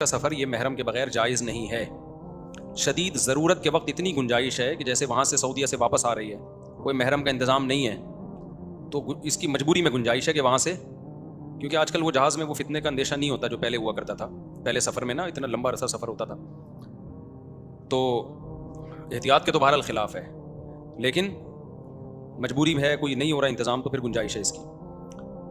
کا سفر یہ محرم کے بغیر جائز نہیں ہے۔ شدید ضرورت کے وقت اتنی گنجائش ہے کہ جیسے وہاں سے سعودیہ سے واپس آ رہی ہے، کوئی محرم کا انتظام نہیں ہے تو اس کی مجبوری میں گنجائش ہے کہ وہاں سے، کیونکہ آج کل وہ جہاز میں وہ فتنے کا اندیشہ نہیں ہوتا جو پہلے ہوا کرتا تھا۔ پہلے سفر میں نا اتنا لمبا عرصہ سفر ہوتا تھا، تو احتیاط کے تو بہرحال خلاف ہے، لیکن مجبوری ہے، کوئی نہیں ہو رہا انتظام تو پھر گنجائش ہے اس کی۔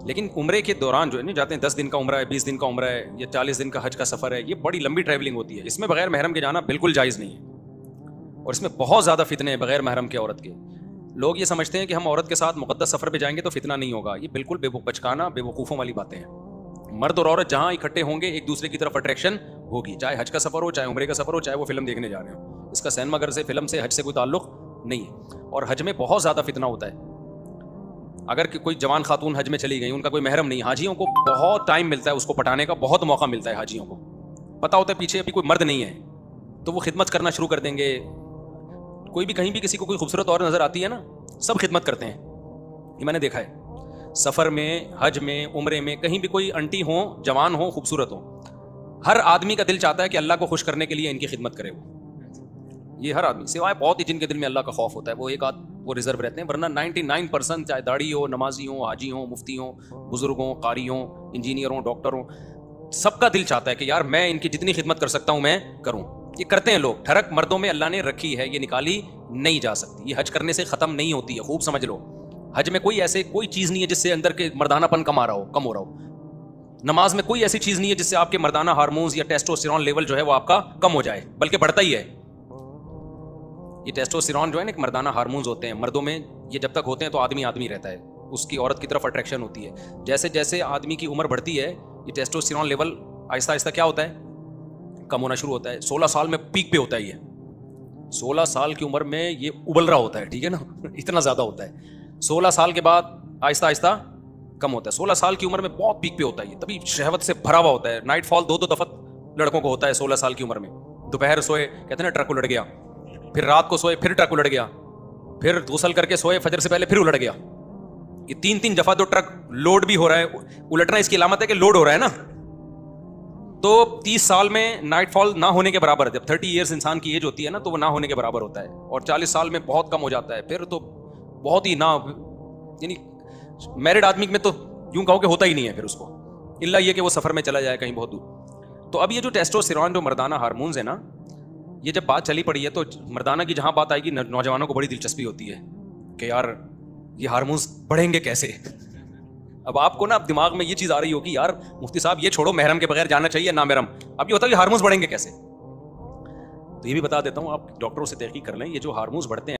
لیکن عمرے کے دوران جو ہے نا جاتے ہیں، 10 دن کا عمرہ ہے، 20 دن کا عمرہ ہے، یا 40 دن کا حج کا سفر ہے، یہ بڑی لمبی ٹریولنگ ہوتی ہے، اس میں بغیر محرم کے جانا بالکل جائز نہیں ہے، اور اس میں بہت زیادہ فتنے ہیں بغیر محرم کے عورت کے۔ لوگ یہ سمجھتے ہیں کہ ہم عورت کے ساتھ مقدس سفر پہ جائیں گے تو فتنہ نہیں ہوگا، یہ بالکل بچکانا بے وقوفوں والی باتیں ہیں۔ مرد اور عورت جہاں اکٹھے ہوں گے ایک دوسرے کی طرف اٹریکشن ہوگی، چاہے حج کا سفر ہو، چاہے عمرے کا سفر ہو، چاہے وہ فلم دیکھنے جا رہے ہوں۔ اس کا سینما گھر سے، فلم سے، حج سے کوئی تعلق نہیں ہے۔ اور حج میں بہت زیادہ فتنہ ہوتا ہے۔ اگر کوئی جوان خاتون حج میں چلی گئی، ان کا کوئی محرم نہیں، حاجیوں کو بہت ٹائم ملتا ہے اس کو پٹانے کا، بہت موقع ملتا ہے حاجیوں کو، پتہ ہوتا ہے پیچھے ابھی کوئی مرد نہیں ہے تو وہ خدمت کرنا شروع کر دیں گے۔ کوئی بھی کہیں بھی کسی کو کوئی خوبصورت اور نظر آتی ہے نا، سب خدمت کرتے ہیں، یہ میں نے دیکھا ہے۔ سفر میں، حج میں، عمرے میں، کہیں بھی کوئی انٹی ہوں، جوان ہوں، خوبصورت ہوں، ہر آدمی کا دل چاہتا ہے کہ اللہ کو خوش کرنے کے لیے ان کی خدمت کرے وہ، یہ ہر آدمی، سوائے بہت ہی جن کے دل میں اللہ کا خوف ہوتا ہے، وہ ایک آدھ وہ ریزرو رہتے ہیں، ورنہ 99% چاہے داڑھی ہو، نمازی ہوں، حاجی ہوں، مفتی ہوں، بزرگ ہوں، قاری ہوں، انجینئر ہوں، ڈاکٹر ہوں، سب کا دل چاہتا ہے کہ یار میں ان کی جتنی خدمت کر سکتا ہوں میں کروں۔ یہ کرتے ہیں لوگ، ٹھڑک مردوں میں اللہ نے رکھی ہے، یہ نکالی نہیں جا سکتی، یہ حج کرنے سے ختم نہیں ہوتی ہے، خوب سمجھ لو۔ حج میں کوئی چیز نہیں ہے جس سے اندر کے مردانہ پن کم ہو رہا ہو۔ نماز میں کوئی ایسی چیز نہیں ہے جس سے آپ کے مردانہ ہارمونز یا ٹیسٹوسٹیرون لیول جو ہے وہ آپ کا کم ہو جائے، بلکہ بڑھتا ہی ہے۔ یہ ٹیسٹوسٹیرون جو ہے نا، ایک مردانہ ہارمونز ہوتے ہیں مردوں میں، یہ جب تک ہوتے ہیں تو آدمی رہتا ہے، اس کی عورت کی طرف اٹریکشن ہوتی ہے۔ جیسے جیسے آدمی کی عمر بڑھتی ہے، یہ ٹیسٹوسٹیرون لیول آہستہ آہستہ کیا ہوتا ہے، کم ہونا شروع ہوتا ہے۔ 16 سال میں پیک پہ ہوتا ہے، یہ 16 سال کی عمر میں یہ ابل رہا ہوتا ہے، ٹھیک ہے نا، اتنا زیادہ ہوتا ہے۔ 16 سال کے بعد آہستہ آہستہ کم ہوتا ہے۔ 16 سال کی عمر میں بہت پیک پہ ہوتا ہے، یہ تبھی شہوت سے بھرا ہوا ہوتا ہے۔ نائٹ فال 2 دفعہ لڑکوں کو ہوتا ہے 16 سال کی عمر میں۔ دوپہر سوئے، کہتے ہیں نا ٹرک الٹ گیا، پھر رات کو سوئے، پھر ٹرک الٹ گیا، پھر غسل کر کے سوئے فجر سے پہلے، پھر الٹ گیا۔ یہ 3 دفعہ تو ٹرک لوڈ بھی ہو رہا ہے، الٹنا اس کی علامت ہے کہ لوڈ ہو رہا ہے نا۔ تو 30 سال میں نائٹ فال نہ ہونے کے برابر ہے، جب 30 ایئرز انسان کی ایج ہوتی ہے نا تو وہ نہ ہونے کے برابر ہوتا ہے، اور 40 سال میں بہت کم ہو جاتا ہے، پھر تو بہت ہی نہ، یعنی میرڈ آدمی میں تو یوں کہو کہ ہوتا ہی نہیں ہے پھر اس کو، الا یہ کہ وہ سفر میں چلا جائے کہیں بہت دور۔ تو اب یہ جو ٹیسٹوسٹیرون جو مردانہ ہارمونز ہیں نا، یہ جب بات چلی پڑی ہے تو مردانہ کی جہاں بات آئے گی، نوجوانوں کو بڑی دلچسپی ہوتی ہے کہ یار یہ ہارمونز بڑھیں گے کیسے۔ اب آپ کو نا اب دماغ میں یہ چیز آ رہی ہوگی، یار مفتی صاحب یہ چھوڑو، محرم کے بغیر جانا چاہیے نا محرم، اب یہ ہوتا ہے کہ ہارمونز بڑھیں گے کیسے۔ تو یہ بھی بتا دیتا ہوں، آپ ڈاکٹروں سے تحقیق کر لیں، یہ جو ہارمونز بڑھتے ہیں